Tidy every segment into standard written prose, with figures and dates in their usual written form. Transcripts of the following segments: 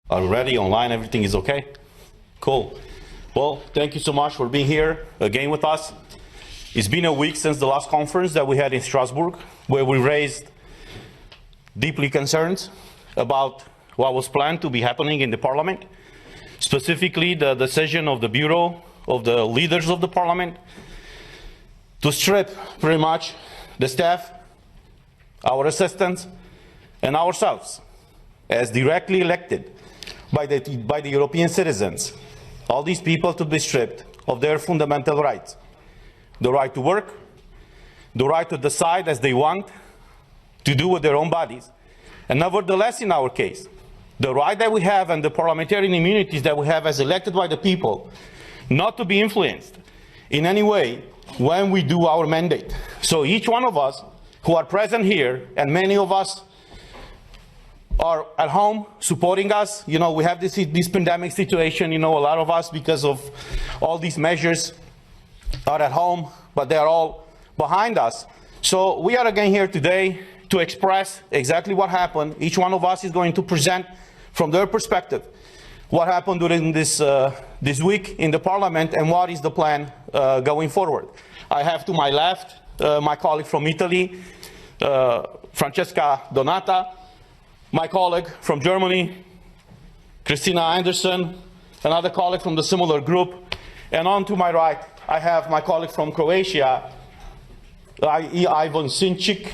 Are we ready? Online, everything is okay? Cool. Well, thank you so much for being here again with us. It's been a week since the last conference that we had in Strasbourg, where we raised deeply concerns about what was planned to be happening in the Parliament, specifically the decision of the Bureau of the leaders of the Parliament to strip pretty much the staff, our assistants, and ourselves as directly elected by the European citizens. All these people to be stripped of their fundamental rights. The right to work, the right to decide as they want, to do with their own bodies. And nevertheless, in our case, the right that we have and the parliamentarian immunities that we have as elected by the people, not to be influenced in any way when we do our mandate. So each one of us who are present here, and many of us are at home supporting us. You know, we have this pandemic situation, you know, a lot of us, because of all these measures, are at home, but they are all behind us. So we are again here today to express exactly what happened. Each one of us is going to present from their perspective what happened during this week in the Parliament and what is the plan going forward. I have to my left my colleague from Italy, Francesca Donata, my colleague from Germany, Christina Anderson, another colleague from the similar group, and on to my right, I have my colleague from Croatia, Ivan Sinčić,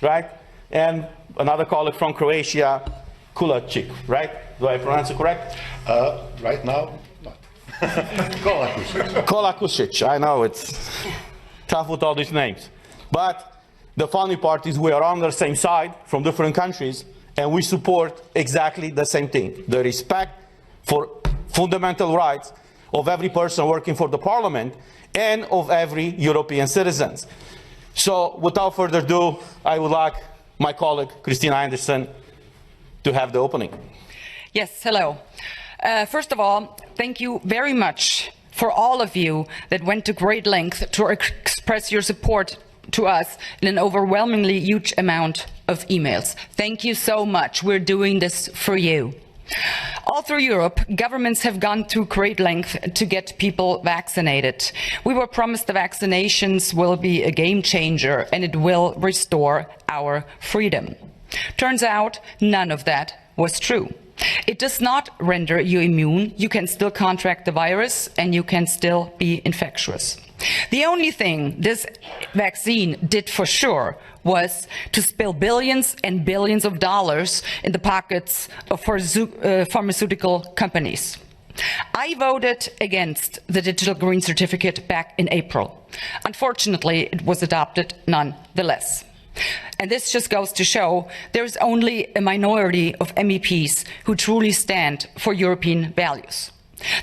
right? And another colleague from Croatia, Kulačić, right? Do I pronounce it correct? Right now, not. Kolakušić. Kolakušić, I know it's tough with all these names. But the funny part is we are on the same side from different countries, and we support exactly the same thing, the respect for fundamental rights of every person working for the Parliament and of every European citizen. So without further ado, I would like my colleague, Christina Anderson, to have the opening. Yes, hello. First of all, thank you very much for all of you that went to great length to express your support to us in an overwhelmingly huge amount of emails. Thank you so much. We're doing this for you. All through Europe, governments have gone through great length to get people vaccinated. We were promised the vaccinations will be a game changer and it will restore our freedom. Turns out none of that was true. It does not render you immune. You can still contract the virus and you can still be infectious. The only thing this vaccine did for sure was to spill billions and billions of dollars in the pockets of pharmaceutical companies. I voted against the digital green certificate back in April. Unfortunately, it was adopted nonetheless. And this just goes to show there is only a minority of MEPs who truly stand for European values.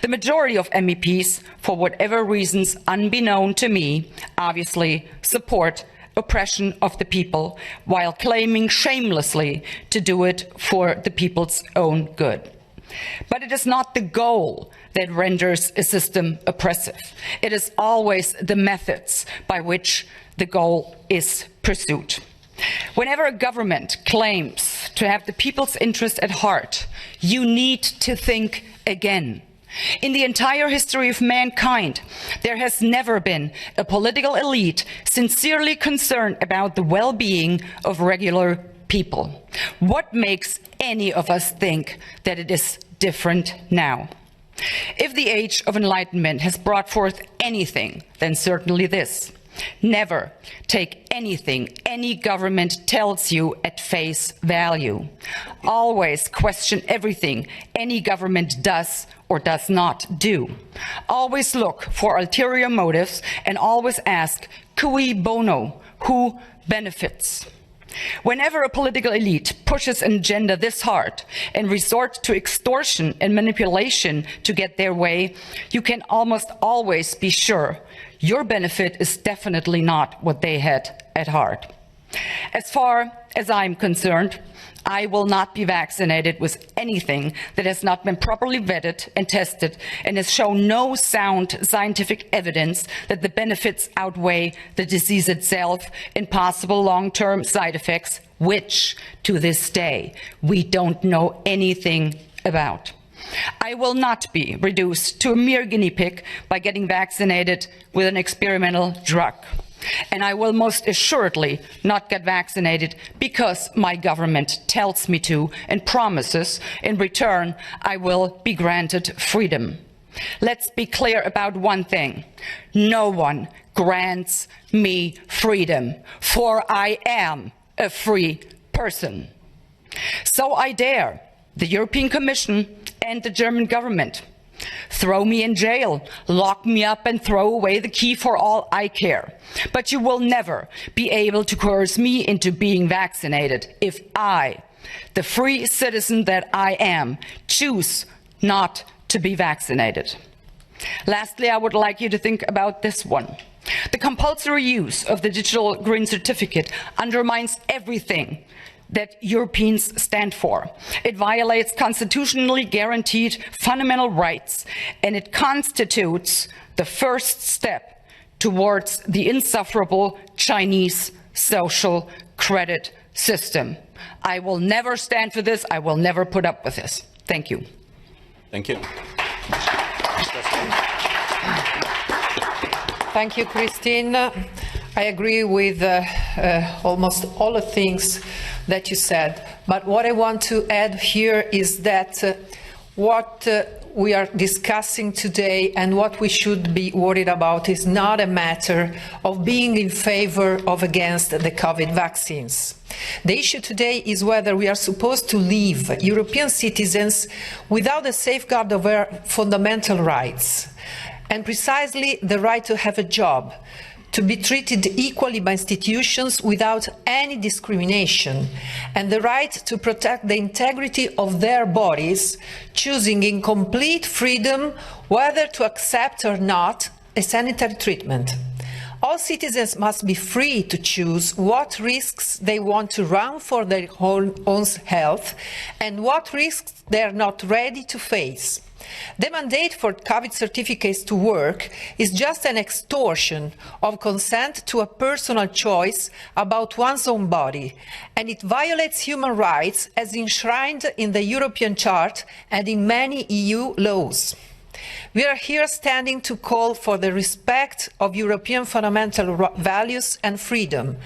The majority of MEPs, for whatever reasons unbeknown to me, obviously support oppression of the people while claiming shamelessly to do it for the people's own good. But it is not the goal that renders a system oppressive. It is always the methods by which the goal is pursued. Whenever a government claims to have the people's interest at heart, you need to think again. In the entire history of mankind, there has never been a political elite sincerely concerned about the well-being of regular people. What makes any of us think that it is different now? If the age of enlightenment has brought forth anything, then certainly this. Never take anything any government tells you at face value. Always question everything any government does or does not do. Always look for ulterior motives and always ask, cui bono, who benefits? Whenever a political elite pushes an agenda this hard and resorts to extortion and manipulation to get their way, you can almost always be sure your benefit is definitely not what they had at heart. As far as I'm concerned, I will not be vaccinated with anything that has not been properly vetted and tested and has shown no sound scientific evidence that the benefits outweigh the disease itself and possible long-term side effects, which, to this day, we don't know anything about. I will not be reduced to a mere guinea pig by getting vaccinated with an experimental drug. And I will most assuredly not get vaccinated because my government tells me to and promises in return I will be granted freedom. Let's be clear about one thing. No one grants me freedom, for I am a free person. So I dare the European Commission and the German government. Throw me in jail, lock me up and throw away the key for all I care. But you will never be able to coerce me into being vaccinated if I, the free citizen that I am, choose not to be vaccinated. Lastly, I would like you to think about this one. The compulsory use of the digital green certificate undermines everything that Europeans stand for. It violates constitutionally guaranteed fundamental rights, and it constitutes the first step towards the insufferable Chinese social credit system. I will never stand for this. I will never put up with this. Thank you. Thank you. Thank you, Christine. I agree with almost all the things that you said, but what I want to add here is that what we are discussing today and what we should be worried about is not a matter of being in favor or against the COVID vaccines. The issue today is whether we are supposed to leave European citizens without a safeguard of their fundamental rights, and precisely the right to have a job, to be treated equally by institutions without any discrimination, and the right to protect the integrity of their bodies, choosing in complete freedom whether to accept or not a sanitary treatment. All citizens must be free to choose what risks they want to run for their own health and what risks they are not ready to face. The mandate for COVID certificates to work is just an extortion of consent to a personal choice about one's own body, and it violates human rights as enshrined in the European Charter and in many EU laws. We are here standing to call for the respect of European fundamental values and freedom,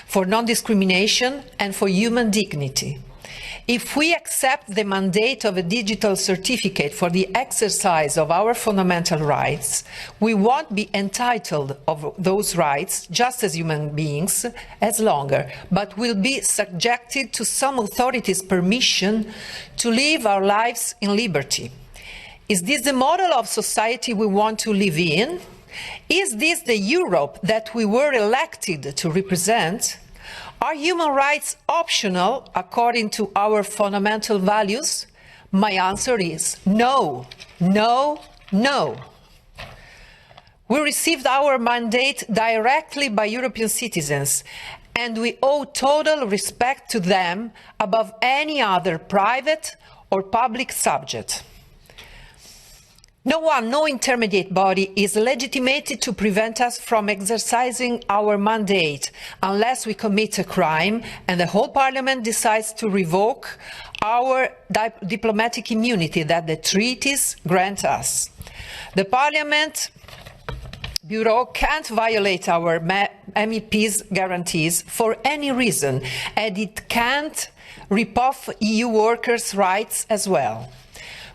for non-discrimination and for human dignity. If we accept the mandate of a digital certificate for the exercise of our fundamental rights, we won't be entitled of those rights, just as human beings, as longer, but will be subjected to some authority's permission to live our lives in liberty. Is this the model of society we want to live in? Is this the Europe that we were elected to represent? Are human rights optional according to our fundamental values? My answer is no, no, no. We received our mandate directly by European citizens, and we owe total respect to them above any other private or public subject. No one, no intermediate body is legitimated to prevent us from exercising our mandate unless we commit a crime and the whole Parliament decides to revoke our diplomatic immunity that the treaties grant us. The Parliament Bureau can't violate our MEPs' guarantees for any reason, and it can't rip off EU workers' rights as well.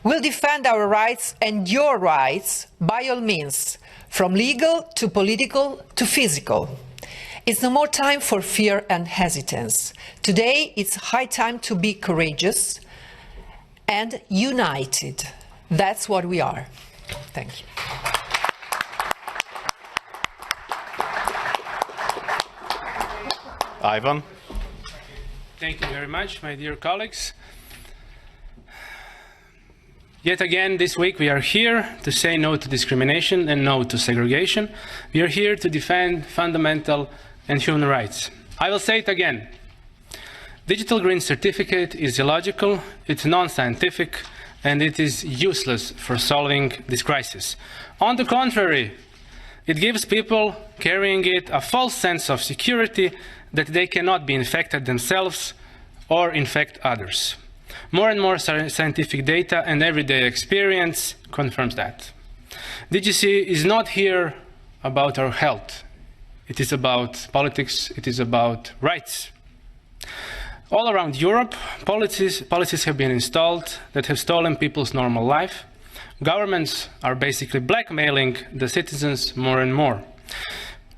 We'll defend our rights and your rights by all means, from legal to political to physical. It's no more time for fear and hesitance. Today, it's high time to be courageous and united. That's what we are. Thank you. Ivan. Thank you very much, my dear colleagues. Yet again, this week we are here to say no to discrimination and no to segregation. We are here to defend fundamental and human rights. I will say it again. Digital green certificate is illogical, it's non-scientific, and it is useless for solving this crisis. On the contrary, it gives people carrying it a false sense of security that they cannot be infected themselves or infect others. More and more scientific data and everyday experience confirms that. DGC is not here about our health. It is about politics, it is about rights. All around Europe, policies have been installed that have stolen people's normal life. Governments are basically blackmailing the citizens more and more.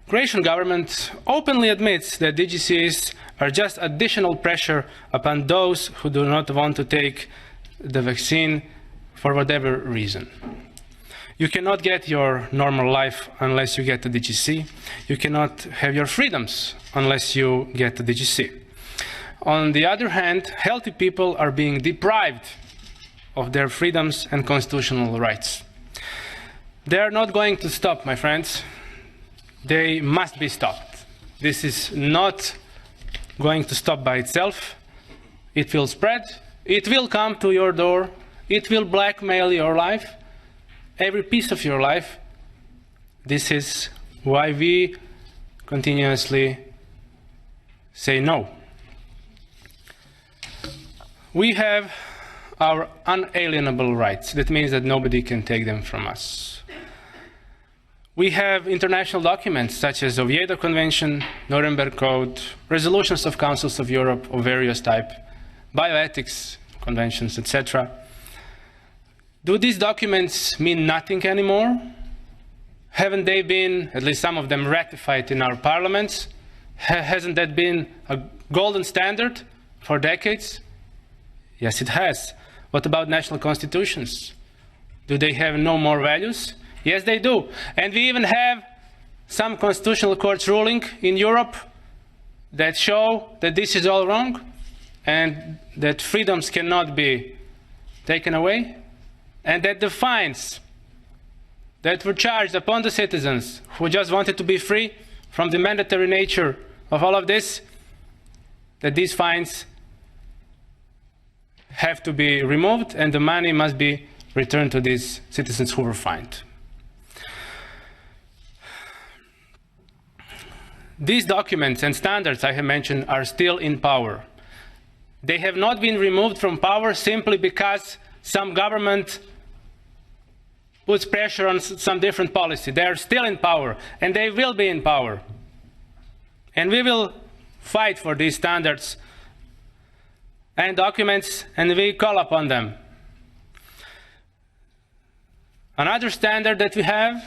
Croatian government openly admits that DGCs are just additional pressure upon those who do not want to take the vaccine for whatever reason. You cannot get your normal life unless you get the DGC. You cannot have your freedoms unless you get the DGC. On the other hand, healthy people are being deprived of their freedoms and constitutional rights. They are not going to stop, my friends. They must be stopped. This is not going to stop by itself. It will spread. It will come to your door. It will blackmail your life, every piece of your life. This is why we continuously say no. We have our unalienable rights. That means that nobody can take them from us. We have international documents such as Oviedo Convention, Nuremberg Code, resolutions of councils of Europe of various type, bioethics conventions, etc. Do these documents mean nothing anymore? Haven't they been, at least some of them, ratified in our parliaments? Hasn't that been a golden standard for decades? Yes, it has. What about national constitutions? Do they have no more values? Yes, they do. And we even have some constitutional courts ruling in Europe that show that this is all wrong and that freedoms cannot be taken away, and that the fines that were charged upon the citizens who just wanted to be free from the mandatory nature of all of this, that these fines have to be removed and the money must be returned to these citizens who were fined. These documents and standards I have mentioned are still in power. They have not been removed from power simply because some government puts pressure on some different policy. They are still in power, and they will be in power. And we will fight for these standards and documents, and we call upon them. Another standard that we have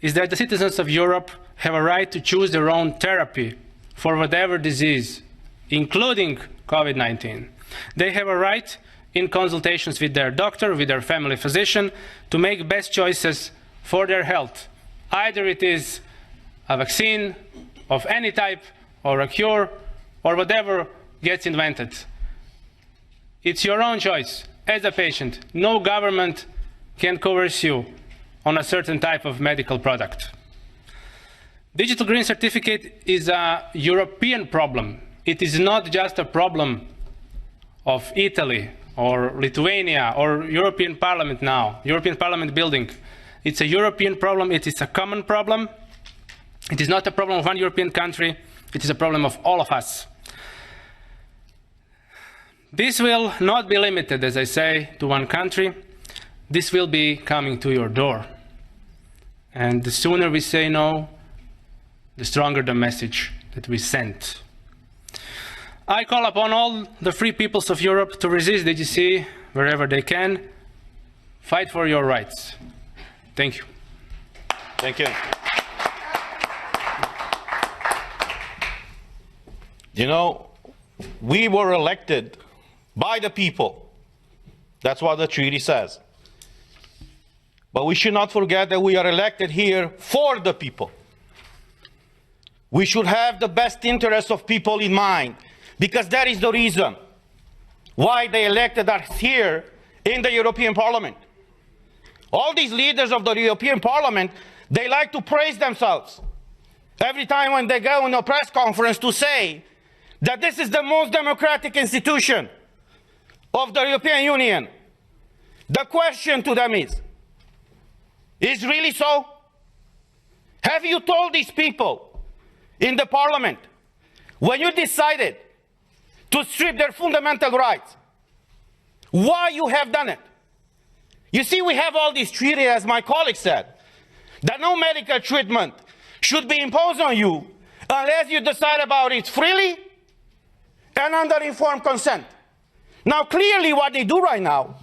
is that the citizens of Europe have a right to choose their own therapy for whatever disease, including COVID-19. They have a right, in consultations with their doctor, with their family physician, to make best choices for their health. Either it is a vaccine of any type, or a cure, or whatever gets invented. It's your own choice as a patient. No government can coerce you on a certain type of medical product. Digital Green Certificate is a European problem. It is not just a problem of Italy or Lithuania or European Parliament now, European Parliament building. It's a European problem. It is a common problem. It is not a problem of one European country. It is a problem of all of us. This will not be limited, as I say, to one country. This will be coming to your door. And the sooner we say no, the stronger the message that we send. I call upon all the free peoples of Europe to resist DGC wherever they can. Fight for your rights. Thank you. Thank you. You know, we were elected by the people. That's what the treaty says. But we should not forget that we are elected here for the people. We should have the best interests of people in mind, because that is the reason why they elected us here in the European Parliament. All these leaders of the European Parliament, they like to praise themselves every time when they go in a press conference to say that this is the most democratic institution of the European Union. The question to them is really so? Have you told these people in the Parliament, when you decided to strip their fundamental rights, why you have done it. You see, we have all these treaties, as my colleague said, that no medical treatment should be imposed on you unless you decide about it freely and under informed consent. Now, clearly what they do right now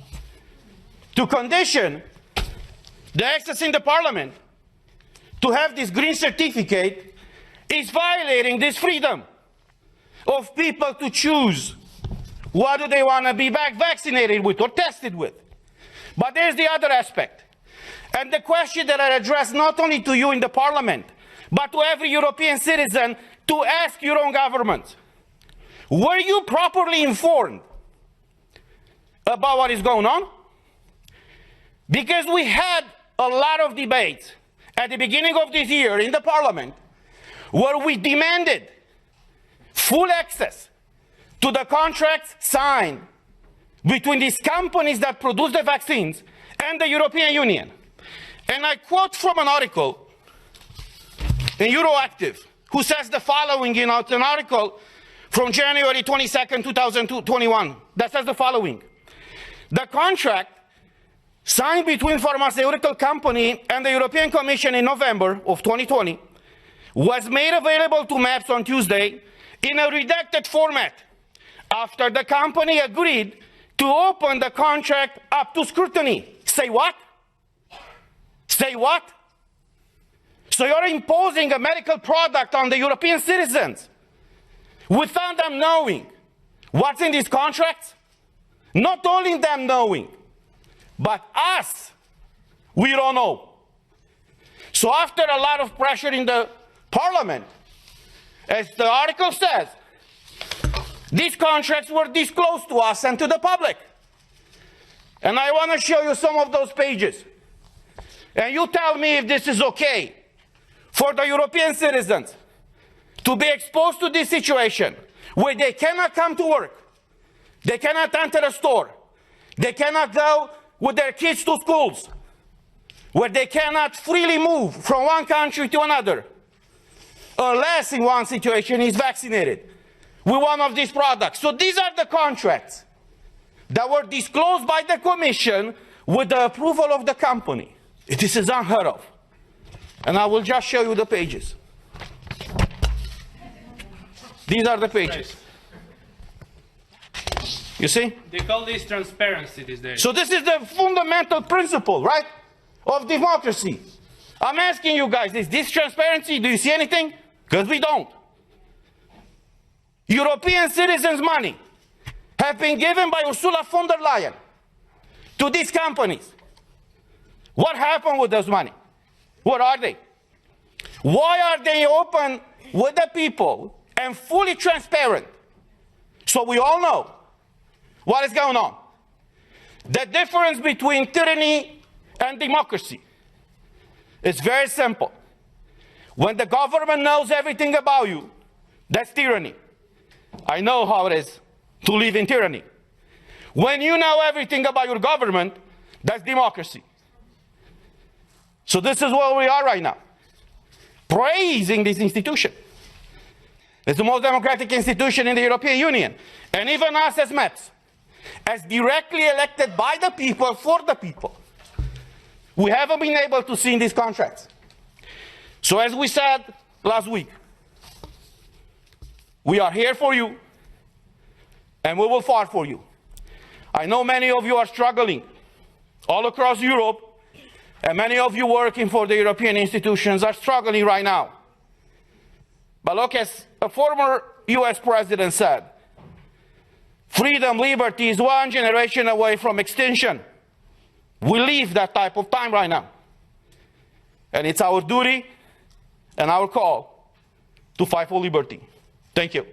to condition the access in the parliament to have this green certificate is violating this freedom of people to choose what do they want to be vaccinated with or tested with. But there's the other aspect. And the question that I address not only to you in the parliament, but to every European citizen, to ask your own government. Were you properly informed about what is going on? Because we had a lot of debates at the beginning of this year in the parliament where we demanded full access to the contracts signed between these companies that produce the vaccines and the European Union. And I quote from an article in Euroactive, who says the following in an article from January 22nd, 2021, that says the following. The contract signed between pharmaceutical company and the European Commission in November of 2020 was made available to MEPs on Tuesday in a redacted format after the company agreed to open the contract up to scrutiny. Say what? Say what? So you're imposing a medical product on the European citizens without them knowing what's in these contracts? Not only them knowing, but us, we don't know. So after a lot of pressure in the parliament, as the article says, these contracts were disclosed to us and to the public. And I want to show you some of those pages. And you tell me if this is okay for the European citizens to be exposed to this situation where they cannot come to work, they cannot enter a store, they cannot go with their kids to schools, where they cannot freely move from one country to another, unless in one situation is vaccinated with one of these products. So these are the contracts that were disclosed by the Commission with the approval of the company. This is unheard of. And I will just show you the pages. These are the pages. You see? They call this transparency these days. So this is the fundamental principle, right, of democracy. I'm asking you guys, is this transparency? Do you see anything? Because we don't. European citizens' money have been given by Ursula von der Leyen to these companies. What happened with those money? What are they? Why are they open with the people and fully transparent so we all know what is going on? The difference between tyranny and democracy is very simple. When the government knows everything about you, that's tyranny. I know how it is to live in tyranny. When you know everything about your government, that's democracy. So this is where we are right now, praising this institution. It's the most democratic institution in the European Union. And even us as MEPs, as directly elected by the people, for the people, we haven't been able to see in these contracts. So as we said last week, we are here for you, and we will fight for you. I know many of you are struggling all across Europe, and many of you working for the European institutions are struggling right now. But look, as a former US president said, freedom, liberty is one generation away from extinction. We live that type of time right now. And it's our duty and our call to fight for liberty. Thank you.